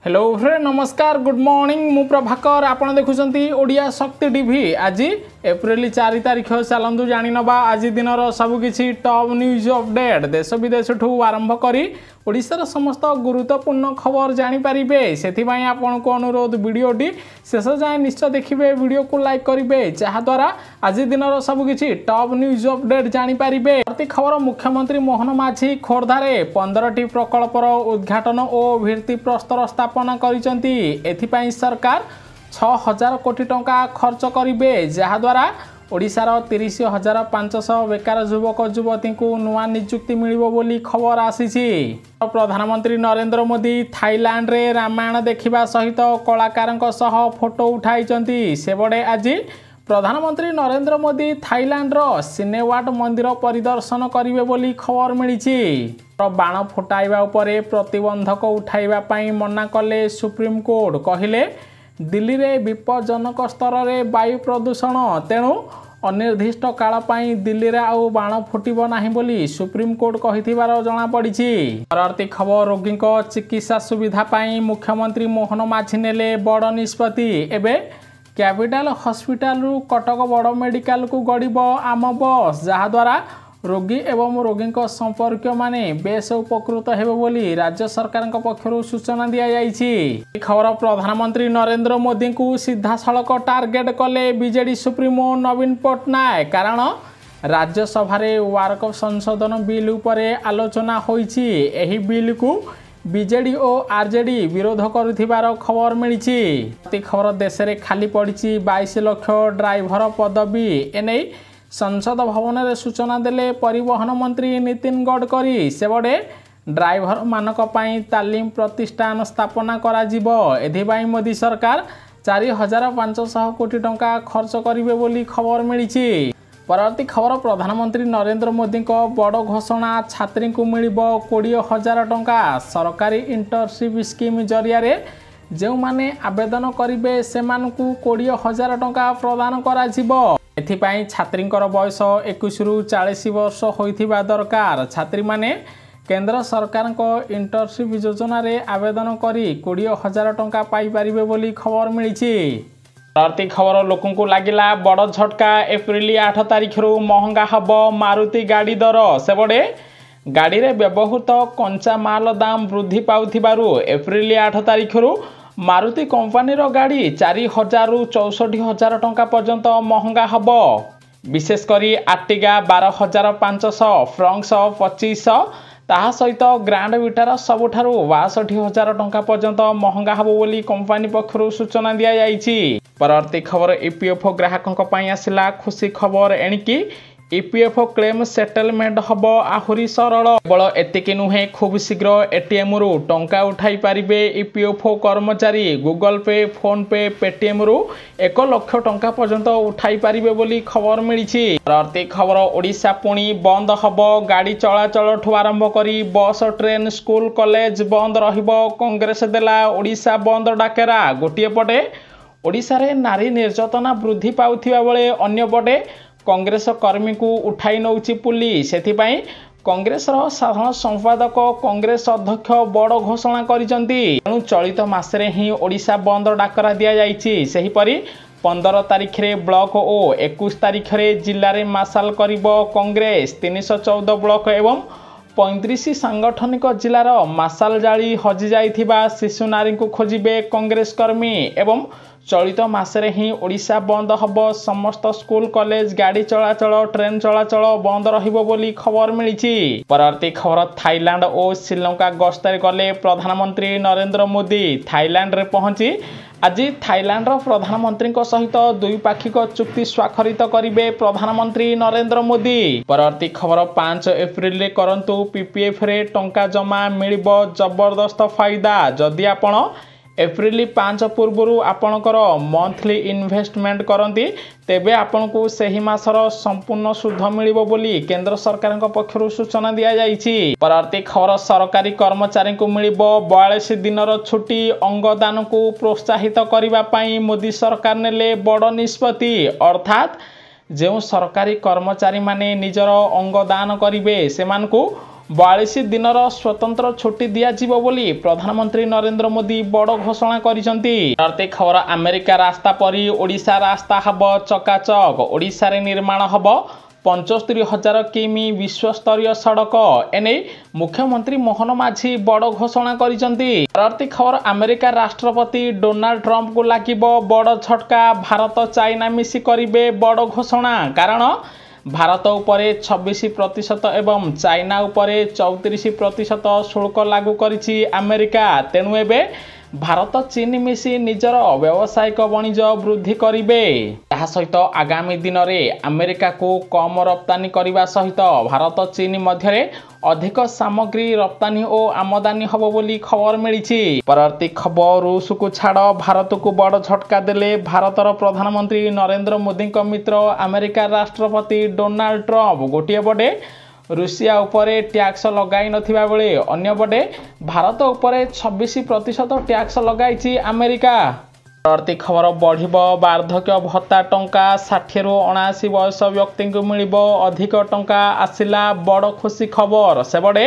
Hello friend नमस्कार good morning मु प्रभाकर आपण देखुछंती ओडिया शक्ति टीवी आज एप्रिल 4 तारिख चलतु जानी नबा आज दिन सबकि टॉप न्यूज अपडेट देश विदेश ठू आरंभ करी ओडिशार समस्त गुरुत्वपूर्ण खबर जानीपारे से आपण को अनुरोध वीडियोटी शेष जाए निश्चय देखिए वीडियो को लाइक करेंगे जहाद्वारा आज दिन सबकि टॉप न्यूज अपडेट जानीपारे। खबर मुख्यमंत्री मोहन माझी खोर्धारे 15टी प्रकल्पर उद्घाटन और भित्ति प्रस्तर स्थापना करिसेंती सरकार 6000 कोटी टंका खर्च करेंगे जहाद्वारा ओडिशार 30,500 बेकार युवक युवती को नुआ नियुक्ति मिलिबो बोली खबर आसीछि। प्रधानमंत्री नरेंद्र मोदी थाईलैंड रे रामायण देखिबा सहित कलाकारंक सह फोटो उठाइचंती सेबडे आज प्रधानमंत्री नरेंद्र मोदी थाईलैंड रो सिनेवाट मंदिर परिदर्शन करिवे बोली खबर मिलिछि। बाण फुटाइबा उपरे प्रतिबंधक उठाइबा पई मना कले सुप्रीम कोर्ट कहिले दिल्ली रे विपज्जनक स्तर रे वायु प्रदूषण तेणु अनिर्दिष्ट काल पाई दिल्ली रे आउ बाण फुटिबो नाही बोली सुप्रीम कोर्ट कहिथिबार जणा पड़िछि। परवर्ती खबर रोगी को चिकित्सा सुविधा पाई मुख्यमंत्री मोहन माझी नेले बड़ निष्पत्ति एबे कैपिटल हॉस्पिटल रु कटक बड़ मेडिकल को गड़िबो आम बस जहाद्वारा रोगी एवं रोगी संपर्क माने बेस उपकृत हेबे बोली राज्य सरकार पक्षरु सूचना दिया जाइछि। खबर प्रधानमंत्री नरेंद्र मोदी को सीधा सड़क टार्गेट कले बीजेडी सुप्रीमो नवीन पट्टनायक कारण राज्यसभा वार्क संशोधन बिल उपरे आलोचना होइछि। एही बिल को बीजेडी और आरजेडी विरोध करुथिबार खबर मिलिछि। खबर देश में खाली पड़ी 22 लाख ड्राइवर पदवी एने संसद भवन में सूचना देले परिवहन मंत्री नितिन गडकरी सेबडे ड्राइवर मानक पई तालीम प्रतिष्ठान स्थापना करा जिवो एथिबाई मोदी सरकार 4500 कोटी टंका खर्च करिवे बोली खबर मिलिछि। परवर्ती खबर प्रधानमंत्री नरेंद्र मोदी को बड़ घोषणा छात्री को मिलिबो 20,000 टंका सरकारी इंटर्नशिप स्कीम जरिया रे जो माने आवेदन करिवे सेमानकु 20,000 टंका प्रदान करा जिवो एथिपाई छात्रींकर बयस 21 रु 40 वर्ष होइथिबा दरकार छात्री माने केंद्र सरकार को इंटर्नशिप योजना रे आवेदन करी 20,000 टंका पाई परिबे बोली खबर मिलिछि। प्रति खबर लोकन को लागिला बड़ झटका एप्रिल 8 तारिख रु महंगा हबो मारुति गाड़ी दर सेबडे गाड़ी रे व्यवहृत कंचा माल दाम वृद्धि पाउथिबारु एप्रिल 8 तारिख रु मारुति कंपनी रो गाड़ी 4,000 रु 64,000 टंका पर्यंत महंगा हबो विशेष करी आर्टिगा 12,500 फ्रंक्स 2500 ताहा सहित ग्रांड विटार सबुठारु 62,000 टंका पर्यंत महंगा हबो बोली कंपनी पक्षरु सूचना दिया जाइछि। परवर्ती खबर ईपीएफओ ग्राहकों पई आसिला खुशी खबर एणिकी ईपीएफओ क्लेम सेटलमेंट हबो आहुरी सरल केवल एतिकी नुहे खूब शीघ्र एटीएम रु टंका उठाई पारिबे ईपीएफओ कर्मचारी गूगल पे फोन पे पेटीएम रु 1 लाख टंका पर्यंत उठाई पारिबे बोली खबर मिलिछि। परवर्ती खबर ओडिशा पुणी बंद हबो गाड़ी चलाचल ठु आरंभ करी बस ट्रेन स्कूल कॉलेज बंद रहिबो कांग्रेस देला ओडिशा बंद डाकेरा गोटिए पटे ओडिशा रे नारी निर्यातना वृद्धि पाउथिबा बेले अन्य पटे कांग्रेस कर्मी को उठाई नौची पुलिस सेथिपाई कांग्रेस साधारण संपादक कांग्रेस अध्यक्ष बड़ घोषणा करिसेंती तेणु चलित मासरे ही ओडिशा बंद डाकरा दिया जाइछि। सेहिपरि 15 तारिख रे ब्लॉक और 21 तारिख रे जिल्ला रे मासाल करिबो कांग्रेस 314 ब्लॉक एवं 35 सांगठनिक जिलार मासाल जाली हजि जाइथिबा शिशु नारी को खोजिबे कांग्रेस कर्मी एवं चलित मासरे ही ओडिशा बंद हबो समस्त स्कूल कॉलेज गाड़ी चलाचल ट्रेन चलाचल बंद रहिबो बोली खबर मिलिछि। परवर्ती खबर थाईलैंड और श्रीलंका गस्तर गले प्रधानमंत्री नरेंद्र मोदी थाईलैंड रे पहुंची आज थाईलैंड प्रधानमंत्री सहित द्विपाक्षिक चुक्ति स्वाक्षरित करिवे प्रधानमंत्री नरेंद्र मोदी। परवर्ती खबर 5 एप्रिल रे करंतु पीपीएफ रे टंका जमा मिलिबो जबरदस्त फायदा जदि आपण एप्रिल 5 पूर्व आपणकर मंथली इन्वेस्टमेंट करती तेबे आपनको सही मासर संपूर्ण सुध मिलिबो बोली केंद्र सरकार पक्षरु सूचना दिया जाइछि। परवर्ती खबर सरकारी कर्मचारी को मिलिबो 42 दिनर छुट्टी अंगदान को प्रोत्साहित करिबा पई मोदी सरकार नेले बड़ निष्पत्ति अर्थात जो सरकारी कर्मचारी माने निजर अंगदान करिवे सेमानकु 42 दिनर स्वतंत्र छुट्टी दियाजिबो बोली प्रधानमंत्री नरेंद्र मोदी बड़ घोषणा करिसंती। प्रत्येक खबर अमेरिका रास्ता परी ओडिशा रास्ता हब चकाचक। ओडिशा रे निर्माण हब 75,000 किमी विश्वस्तरीय सड़क। एने मुख्यमंत्री मोहन माझी बड़ घोषणा करिसंती। प्रत्येक खबर अमेरिका राष्ट्रपति डोनाल्ड ट्रंप को लागिबो बड़ झटका। भारत चाइना मिसी करिबे बड़ घोषणा। कारण भारत उपरे 26% एवं चाइना उपरे 34% शुल्क लागू करिछि अमेरिका। तेणु एबे भारत चीन मिसी निजर व्यावसायिक वाणिज्य वृद्धि करिबे। यह सहित आगामी दिन में अमेरिका को कम रप्तानी करने सहित भारत चीन मध्य अधिक सामग्री रप्तानी और आमदानी हब बोली खबर मिली। परवर्ती खबर रूस को छाड़ भारत को बड़ झटका देले भारतर प्रधानमंत्री नरेंद्र मोदी मित्र अमेरिका राष्ट्रपति डोनाल्ड ट्रंप। गोटे बड़े रूसिया उपरे टैक्स लगाई नथिबा बेले अन्य बड़े भारत उपरे 26% टैक्स लगाई अमेरिका। प्रति खबर बढ़िबो वार्धक्य भत्ता टंका 60 रु 79 वर्ष व्यक्ति को मिलिबो अधिक टंका आसिला बड़ खुशी खबर। से बड़े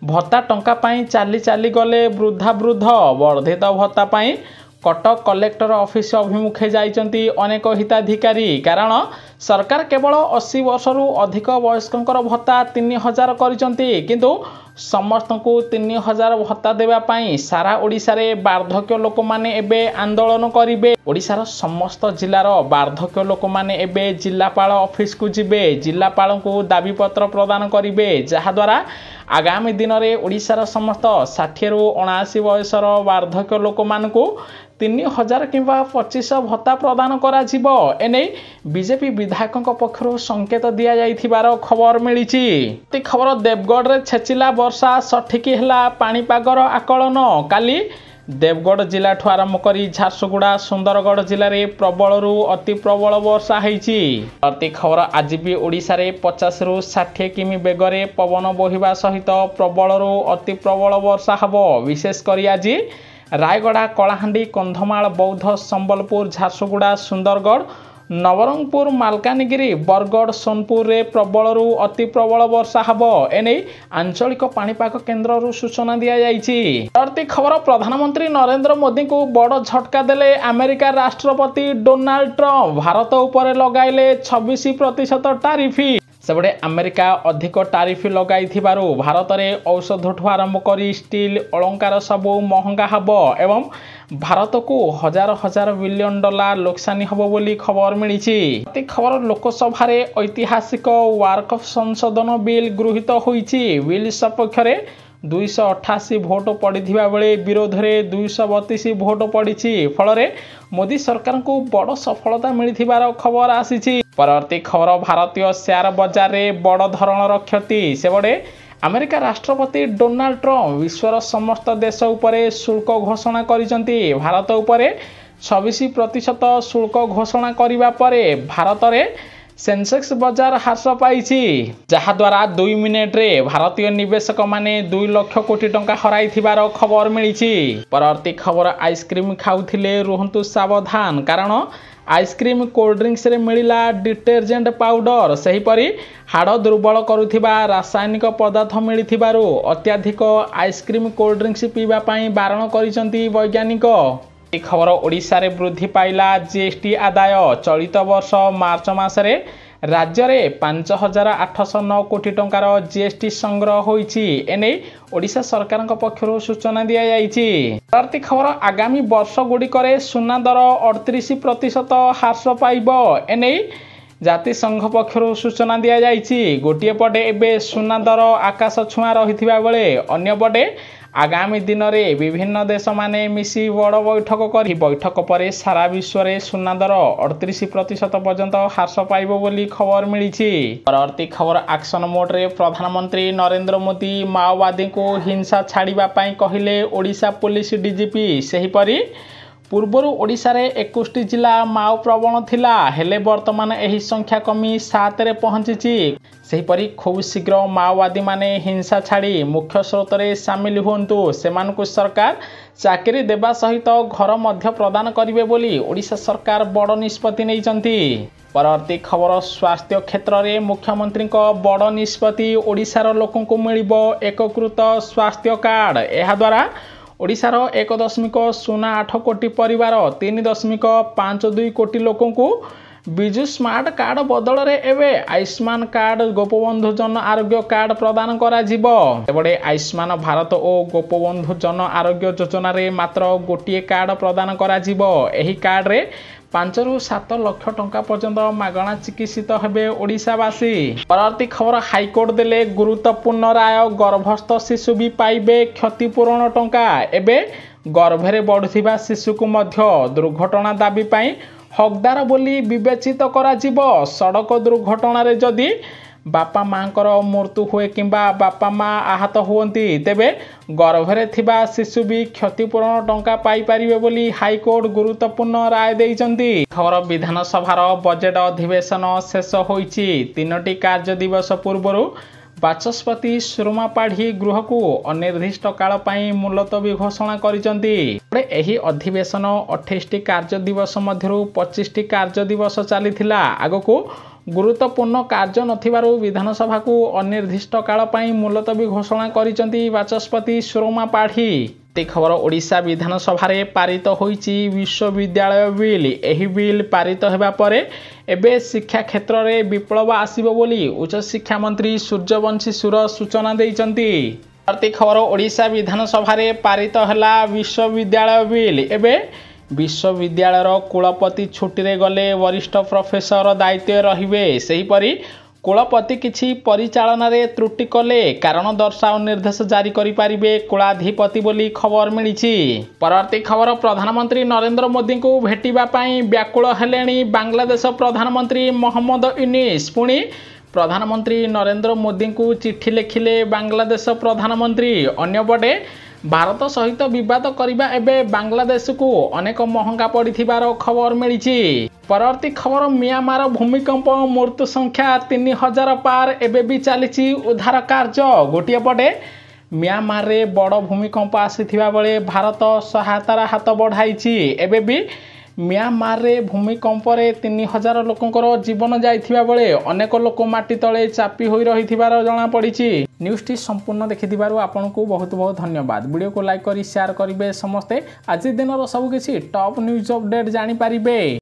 भत्ता टंका पाई चाली चाली गले वृद्धा वृद्ध। वर्धित भत्ता पाई कटक कलेक्टर ऑफिस अभिमुखे जाइचंती अनेक हिताधिकारी। कारण सरकार केवल 80 वर्ष रु अधिक वयस्कंकर भत्ता 3000 करिसंती किंतु समस्त को 3000 भत्ता देवा पाई सारा ओडिशा रे वार्धक्य लोक माने एबे आंदोलन करिवे। ओडिशार समस्त जिलार वार्धक्य लोक माने एबे जिलापाल ऑफिस को जिबे। जिलापाल को दाबी पत्र प्रदान करिवे जहा द्वारा आगामी दिन में ओडिशार समस्त 60 रु 79 वर्षर वार्धक्य लोक मानकु 3000 किंवा 25 भत्ता प्रदान करा जिवो। एने बीजेपी विधायकों पक्षर संकेत दिया जाइथिबार खबर मिली। खबर देवगढ़ रे छेचिला वर्षा सठिक है पाणीपागर आकलन। काली देवगढ़ जिला ठू आरंभ करी झारसुगुड़ा सुंदरगढ़ जिले में प्रबल रु अति प्रबल वर्षा होईची। प्रति खबर आज भी ओडिशा रे 50 रु 60 किमी बेगरे पवन बोहिबा सहित प्रबल रु अति प्रबल वर्षा हबो। विशेष करी आज रायगड़ा कलाहांडी कंधमाल बौद्ध संबलपुर झारसुगुड़ा सुंदरगढ़ नवरंगपुर मालकानगिरी बरगढ़ सोनपुर रे प्रबल रु अति प्रबल वर्षा हबो। एने आंचलिक पाणीपाग केन्द्र सूचना दिया जाइछि। प्रति खबर प्रधानमंत्री नरेंद्र मोदी को बड़ झटका देले अमेरिका राष्ट्रपति डोनाल्ड ट्रंप। भारत उपरे लगाइले 26% टारिफी। सेबड़े अमेरिका अधिक टारिफ लगाई भारत में औषध ठू आरंभ कर स्टील अलंकार सबू महंगा हब एवं भारत को हजार हजार बिलियन डॉलर लोकसानी हब बोली खबर मिली। खबर लोकसभा ऐतिहासिक वार्क संशोधन बिल गृहीत होईची। बिल सपक्ष 288 भोट पड़ा बेले विरोध में 232 भोट पड़ी। फल मोदी सरकार को बड़ सफलता मिलिथिबार खबर आसी। परवर्ती खबर भारतीय शेयर बाजार में बड़ धरणर क्षति। से बड़े अमेरिका राष्ट्रपति डोनाल्ड ट्रंप विश्वर समस्त देश उपरे शुल्क घोषणा करिसंती। भारत उपरे 26% शुल्क घोषणा करिबा परे भारत रे सेंसेक्स बाजार ह्रास पाइछि जहा द्वारा 2 मिनिट रे भारतीय निवेशक माने 2 लाख कोटी टंका हराई थिबार खबर मिलिछि। परवर्ती खबर आइसक्रीम खाउथिले रुहंतु सावधान। कारण आइसक्रीम कोल्ड ड्रिंक्स रे मिलिला डिटर्जेंट पाउडर। सेहीपरि हाड़ दुर्बल करुथिबा रासायनिक पदार्थ मिलिथिबारु अत्याधिक आइसक्रीम कोल्ड ड्रिंक्स पीवा पाई बारण करिसंती वैज्ञानिक। खबर ओडिशा रे वृद्धि पाइला जीएसटी आदाय। चलित वर्ष मार्च मासरे राज्य में 5809 कोटी टंकार जीएसटी संग्रह होईची। एने ओडिशा सरकार पक्षर सूचना दिया जाइछि। प्रति खबर आगामी वर्ष गुड़िक सुना दर 38% ह्रास पाइब। एने जातिसंघ पक्षर सूचना दिया जाइछि। गोटे पटे एबे सुना दर आकाश छुआ रहिथिबा बेले अन्य पटे आगामी दिन में विभिन्न देश माने मिसी बड़ बैठक करी बैठक पर सारा विश्व में सुना दर 38% पर्यंत ह्रास पाइब बोली खबर मिली। परवर्ती खबर एक्शन मोड रे प्रधानमंत्री नरेंद्र मोदी माओवादी को हिंसा छाड़िबा पाई कहिले ओडिशा पुलिस डीजीपी। सेहीपरि पूर्वर ओडिशा रे 21 जिला माओ प्रवण थिला हेले वर्तमान एही संख्या कमी 7 रे पहुंची। सेहीपरि खूब शीघ्र माओवादी माने हिंसा छाड़ी मुख्य स्रोत रे सामिल हुंतु। सेमानकु सरकार चाकरी देबा सहित घर मध्य प्रदान करिवे बोली ओडिशा सरकार बड़ निष्पत्ति नैचंती। परवर्ती खबर स्वास्थ्य क्षेत्र में मुख्यमंत्री बड़ निष्पत्ति ओडिशार लोकों को मिलिब एकीकृत स्वास्थ्य कार्ड। यह द्वारा ओडिशार 1.08 कोटी परिवार 3.52 कोटी लोकों को विजु स्मार्ट कार्ड बदल में एवं आयुष्मान कार्ड गोपबंधु जन आरोग्य कार्ड प्रदान करबड़े आयुष्मान भारत और गोपबंधु जन आरोग्य योजना रे मात्र गोटे कार्ड प्रदान करी कार्ड रे 5 ରୁ 7 लाख टंका पर्यंत मागणा चिकित्सित हेबे ओडिशावासी। परवर्ती खबर हाईकोर्ट देले गुरुत्वपूर्ण राय गर्भस्थ शिशु भी पाइबे क्षतिपूरण टंका। एबे गर्भरे बढ़ुथिबा शिशु को मध्य दुर्घटना दाबी पाई हकदार बोली विवेचित कराजिबो। सड़क दुर्घटना रे जदि बापा माँकर मृत्यु हुए किंबा बापा माँ आहत हुअन्ति तेबे गर्भरे थिबा शिशु भी क्षतिपूरण टंका पाई परिबे बोली हाईकोर्ट गुरुत्वपूर्ण राय देइचंती। खबर विधानसभार बजेट अधिवेशन शेष होईची। 3टी कार्य दिवस पूर्व बाचस्पति सुरमा पाढ़ी गृह को अनिर्दिष्ट काल पाई मुलतवी घोषणा करिसंती। एही अधिवेशन 28टी कार्य दिवस मध्यरु 25टी कार्य दिवस चलीथिला। आगको गुरुत्वपूर्ण कार्य नथिबारु विधानसभा को अनिर्दिष्ट काल पाई मुलतवी घोषणा करिसंती बाचस्पति सुरमा पाढ़ी। खबर ओडिशा विधानसभा रे पारित होईची विश्वविद्यालय बिल। एही बिल पारित हेबा परे एबे शिक्षा क्षेत्र रे विप्लव आसीबो बोली उच्च शिक्षा मंत्री सूर्यवंशी सुर सूचना देइचंती। प्रति खबर ओडिशा विधानसभा रे पारित हला विश्वविद्यालय बिल। एबे विश्वविद्यालय कुलपति छुट्टी रे गले वरिष्ठ प्रोफेसर दायित्व रहिबे। सेही परी कुलपति किछि परिचालन रे त्रुटि कले कारण दर्शाओ निर्देश जारी करि पारिबे कुलाधिपति बोली खबर मिलिछि। परवर्ती खबर प्रधानमंत्री नरेंद्र मोदी को भेटिबा पाई व्याकुल हेलेनी बांग्लादेश प्रधानमंत्री मोहम्मद यूनिस। पुणी प्रधानमंत्री नरेंद्र मोदी को चिठी लिखिले बांग्लादेश प्रधानमंत्री। अन्यपटे भारत सहित विवाद करबा एबे बांग्लादेश को अनेक महंगा पड़िथिबार खबर मिलिछि। परवर्ती खबर म्यांमार भूमिकंप मृत्यु संख्या 3000 पार एबे भी चलीछि उद्धार कार्य। गोटे पटे म्यांमार रे बड़ भूमिकंप आसीथिबा बेले भारत सहायतार हाथ बढ़ाइछि। एबे भी म्यांमार रे भूमिकंप रे 3000 लोकंकर जीवन जाइथिबा बेले अनेक लोक माटी तळे चापी होई रहिथिबार जणा पड़िछि। न्यूज़ टी संपूर्ण देखिथिबारु आपनकु बहुत बहुत धन्यवाद। वीडियो को लाइक करी शेयर करिवे समस्ते। आज दिन रो सब किछि टॉप न्यूज़ अपडेट जानि पारिबे।